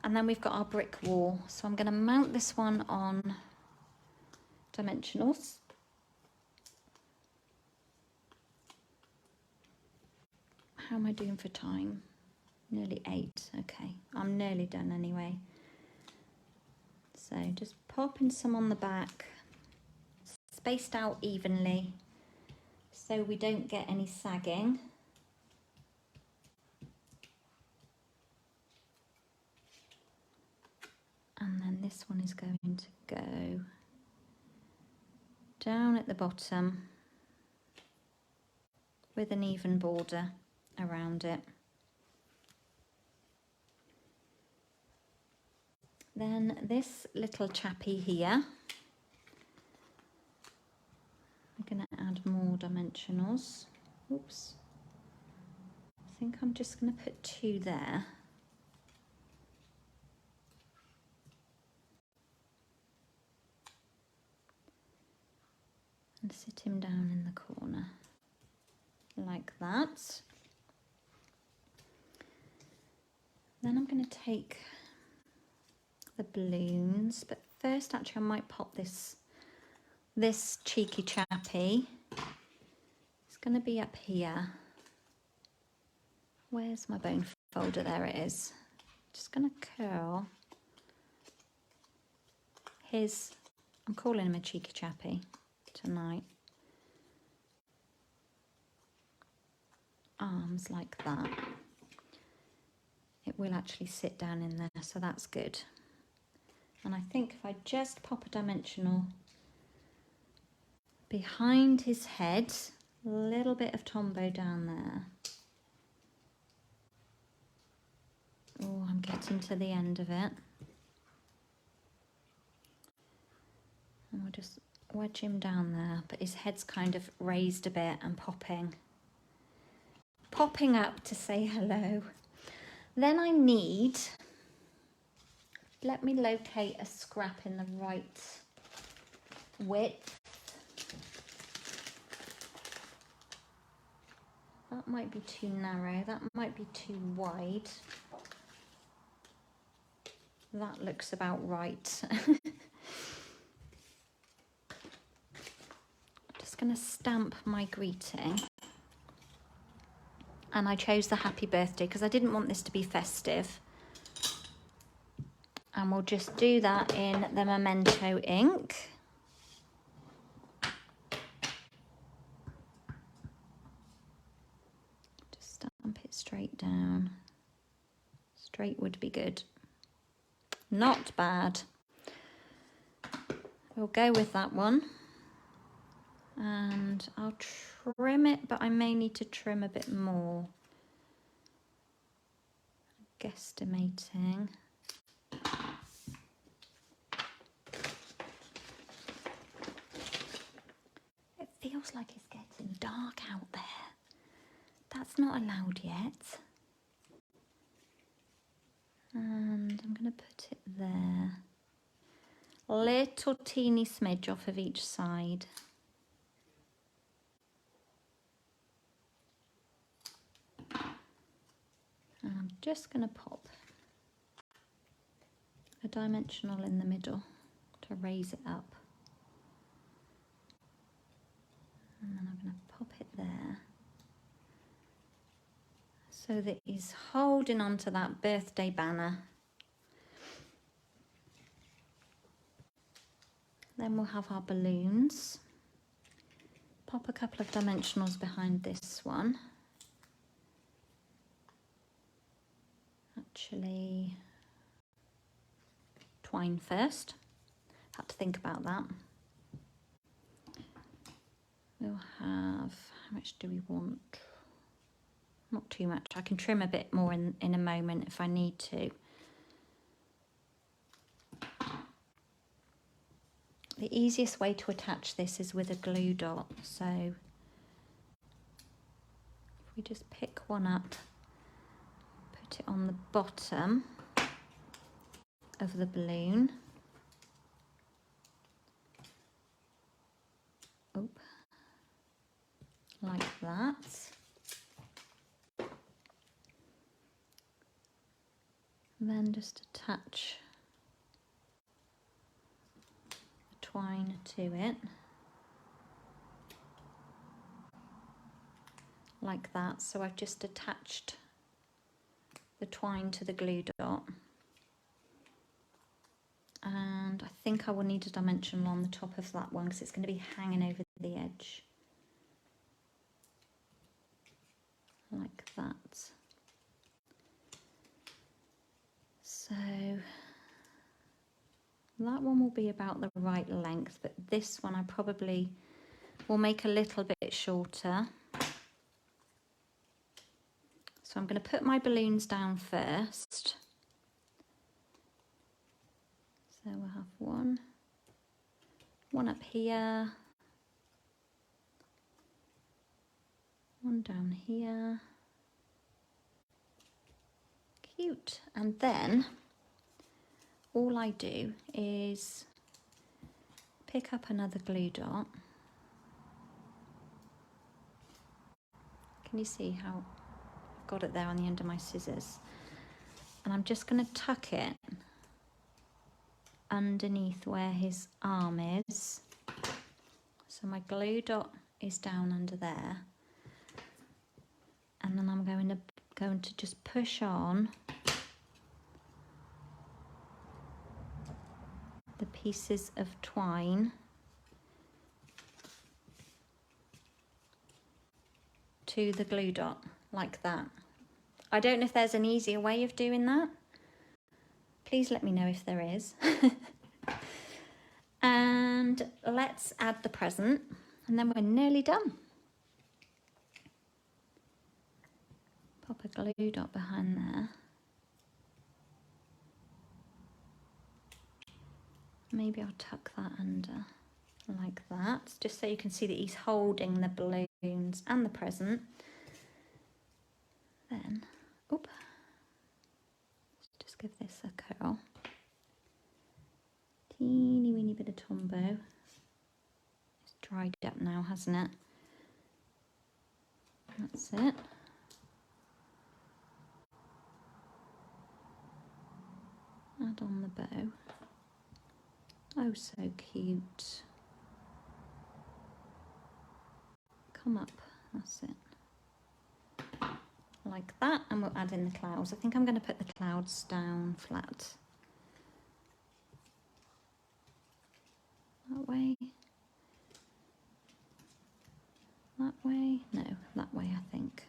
and then we've got our brick wall. So I'm going to mount this one on dimensionals. How am I doing for time? Nearly 8. Okay, I'm nearly done anyway. So just popping some on the back, spaced out evenly so we don't get any sagging. And then this one is going to go down at the bottom with an even border around it. Then this little chappy here, I'm going to add more dimensionals. Oops. I think I'm just going to put 2 there. And sit him down in the corner like that. Then I'm going to take the balloons, but first actually I might pop this cheeky chappy. It's going to be up here. Where's my bone folder? There it is. Just going to curl his, I'm calling him a cheeky chappy tonight, arms like that. It will actually sit down in there, so that's good. And I think if I just pop a dimensional behind his head, a little bit of Tombow down there. Oh, I'm getting to the end of it. And we'll just wedge him down there, but his head's kind of raised a bit and popping up to say hello. Then I need, let me locate a scrap in the right width. That might be too narrow, that might be too wide. That looks about right. just going to stamp my greeting. And I chose the happy birthday because I didn't want this to be festive. And we'll just do that in the Memento ink. Just stamp it straight down. Straight would be good. Not bad. We'll go with that one. And I'll trim it, but I may need to trim a bit more. Guesstimating. It feels like it's getting dark out there. That's not allowed yet. And I'm going to put it there. Little teeny smidge off of each side. And I'm just going to pop a dimensional in the middle to raise it up. And then I'm going to pop it there so that he's holding onto that birthday banner. Then we'll have our balloons. Pop a couple of dimensionals behind this one. Actually, twine first. Had to think about that. We'll have, how much do we want? Not too much. I can trim a bit more in a moment if I need to. The easiest way to attach this is with a glue dot. So if we just pick one up, put it on the bottom of the balloon. Oh, like that. And then just attach the twine to it. Like that. So I've just attached the twine to the glue dot. And I think I will need a dimensional on the top of that one because it's going to be hanging over the edge. Like that. So that one will be about the right length, but this one I probably will make a little bit shorter. So I'm going to put my balloons down first. So we'll have one up here, one down here. Cute. And then all I do is pick up another glue dot. Can you see how I've got it there on the end of my scissors? And I'm just going to tuck it underneath where his arm is. So my glue dot is down under there. And then I'm going to just push on the pieces of twine to the glue dot, like that. I don't know if there's an easier way of doing that. Please let me know if there is. And let's add the present, and then we're nearly done. Pop a glue dot behind there. Maybe I'll tuck that under like that, just so you can see that he's holding the balloons and the present. Then, oop, just give this a curl. Teeny weeny bit of Tombow. It's dried up now, hasn't it? That's it. Add on the bow. Oh, so cute. come up, that's it. Like that, and we'll add in the clouds. I think I'm going to put the clouds down flat. That way. That way? No, that way I think.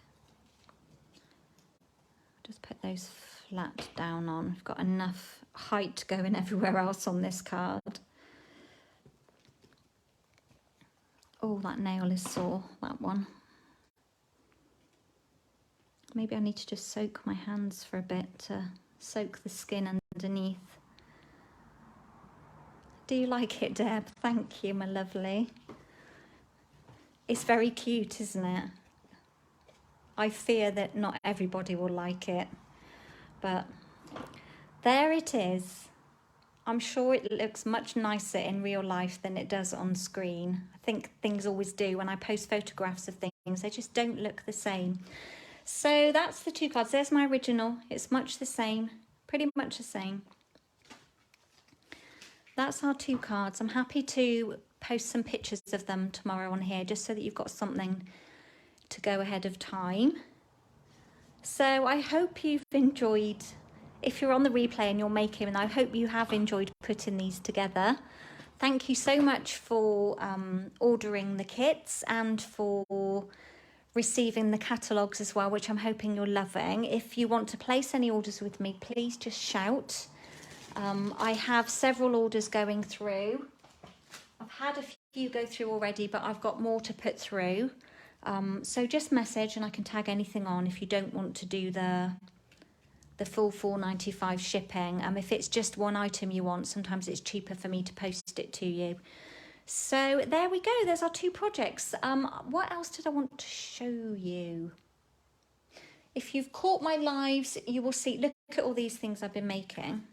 Just put those flat down on. I've got enough height going everywhere else on this card. Oh, that nail is sore, that one. Maybe I need to just soak my hands for a bit to soak the skin underneath. Do you like it, Deb? Thank you, my lovely. It's very cute, isn't it? I fear that not everybody will like it, but there it is. I'm sure it looks much nicer in real life than it does on screen. I think things always do. When I post photographs of things, they just don't look the same. So that's the two cards. There's my original. It's much the same, pretty much the same. That's our two cards. I'm happy to post some pictures of them tomorrow on here, just so that you've got something to go ahead of time. So I hope you've enjoyed, if you're on the replay and you're making, and I hope you have enjoyed putting these together. Thank you so much for ordering the kits and for receiving the catalogues as well, which I'm hoping you're loving. If you want to place any orders with me, please just shout. I have several orders going through. I've had a few go through already, but I've got more to put through. So just message and I can tag anything on if you don't want to do the full $4.95 shipping. If it's just one item you want, sometimes it's cheaper for me to post it to you. So there we go. There's our two projects. What else did I want to show you? If you've caught my lives, you will see, look at all these things I've been making.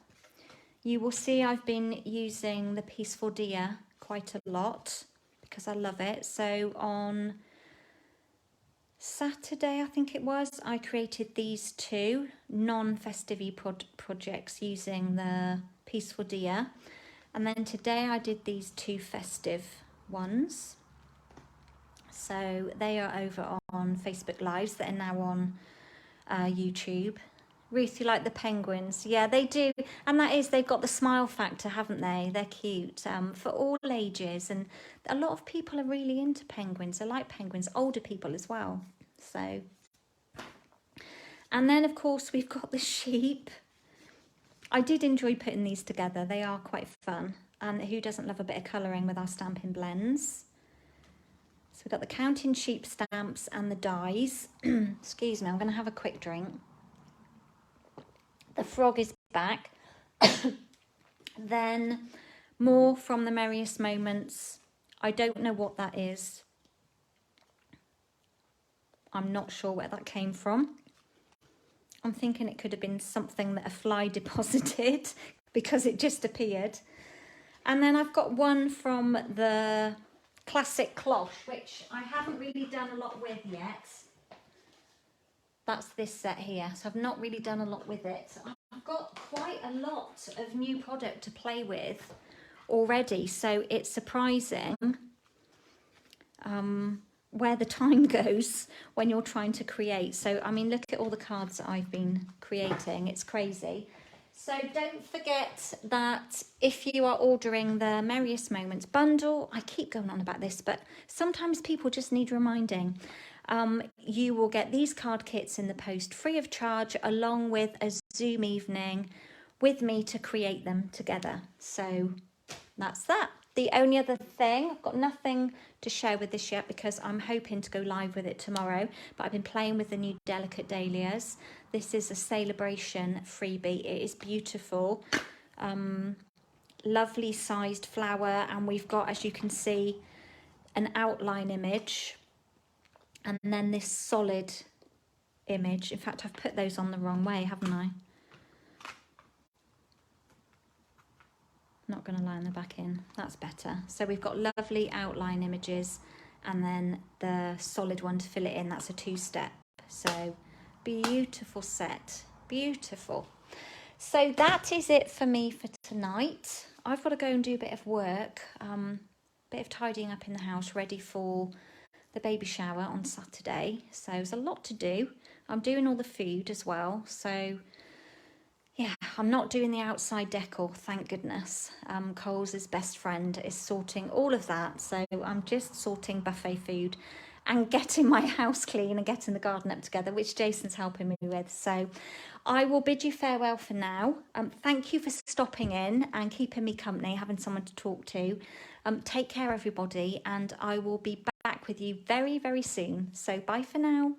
You will see I've been using the Peaceful Deer quite a lot because I love it. So on Saturday, I think it was, I created these two non-festive projects using the Peaceful Deer. And then today I did these two festive ones. So they are over on Facebook Lives that are now on YouTube. Ruth, you like the penguins? Yeah, they do. And that is, they've got the smile factor, haven't they? They're cute for all ages. And a lot of people are really into penguins. They like penguins, older people as well. So, and then of course we've got the sheep. I did enjoy putting these together. They are quite fun. And who doesn't love a bit of colouring with our stamping blends? So we've got the counting sheep stamps and the dies. Excuse me, I'm going to have a quick drink. The frog is back. Then more from the Merriest Moments. I don't know what that is. I'm not sure where that came from. I'm thinking it could have been something that a fly deposited because it just appeared. And then I've got one from the classic cloche, which I haven't really done a lot with yet. That's this set here. So I've not really done a lot with it. I've got quite a lot of new product to play with already. So it's surprising where the time goes when you're trying to create. So, I mean, look at all the cards that I've been creating. It's crazy. So don't forget that if you are ordering the Merriest Moments bundle, I keep going on about this, but sometimes people just need reminding. You will get these card kits in the post free of charge, along with a Zoom evening with me to create them together. So that's that. The only other thing, I've got nothing to share with this yet because I'm hoping to go live with it tomorrow, but I've been playing with the new Delicate Dahlias. This is a Celebration freebie. It is beautiful. Lovely sized flower, and we've got, as you can see, an outline image and then this solid image. In fact, I've put those on the wrong way, haven't I? Not going to line them back in. That's better. So we've got lovely outline images and then the solid one to fill it in. That's a two-step. So beautiful set. Beautiful. So that is it for me for tonight. I've got to go and do a bit of work, bit of tidying up in the house, ready for the baby shower on Saturday, so there's a lot to do. I'm doing all the food as well, so yeah, I'm not doing the outside decor, thank goodness. Cole's best friend is sorting all of that, so I'm just sorting buffet food and getting my house clean and getting the garden up together, which Jason's helping me with. So I will bid you farewell for now. Thank you for stopping in and keeping me company, having someone to talk to. Take care, everybody, and I will be back with you very, very soon. So bye for now.